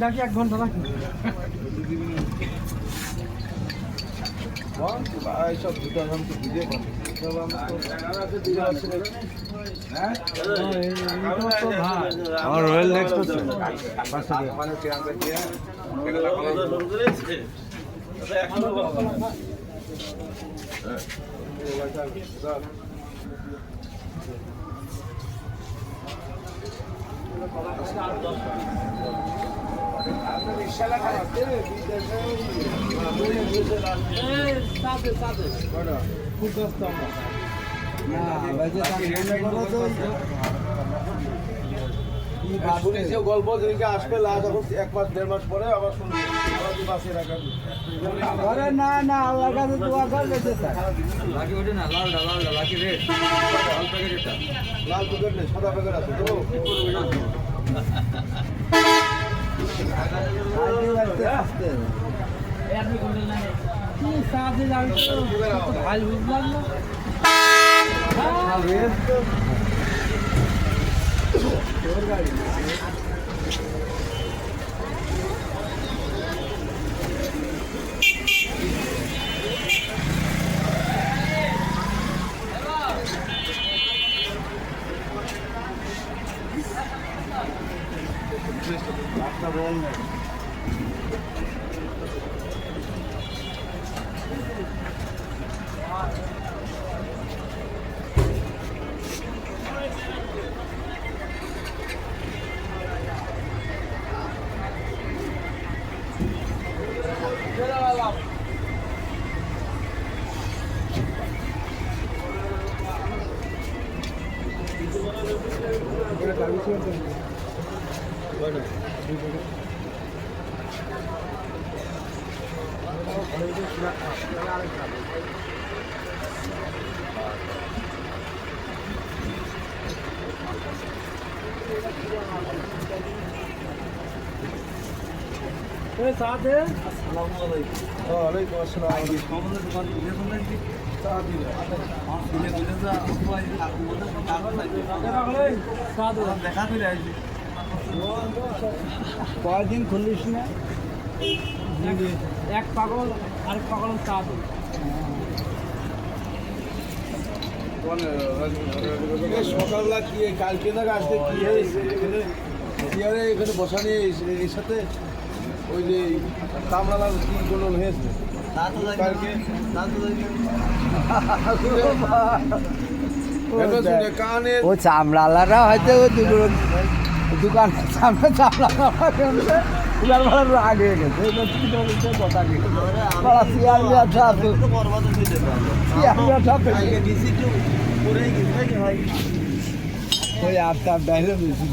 ডাকি 1 ঘন্টা রাখি সব দুটো আমি তো ভিডিও করি সব আমরা তো ভিডিও আছে হ্যাঁ আমার রয়্যাল নেক্সট হচ্ছে মানে কি আমরা কি গল্প যেদিকে আসবে লাস্ট এখন 1 মাস 1.5 মাস পরে আবার শুনবি বাসে রাখা না না আল্লাহর কাছে দোয়া করবে লাকি ওটা না লালটা লাকি রেড লাল প্যাকেট এটা লাল প্যাকেট নেই সাদা প্যাকেট আছে তো কি সাথে যাবে ভাই বুঝলাম না তোর গাড়ি साथ है ওয়ালাইকুম আসসালাম আমাদের দোকান খুলে ফেললেন কি দেখা দিলে আসবে কয়দিন খুলিস না এক পাগল আরেক পাগল সাথ সকালবেলা কি কালকে না আজকে কি হয়েছে এখানে চেয়ারে এখানে বসা নিয়ে এর সাথে ওই যে কামরালাল কি কোনো হয়েছে কালকে কানে ও চামড়ালারা হয়তো দোকানের সামনে চামড়ালা আগে গেছে কথা ওই আটটা বাইরে বেশি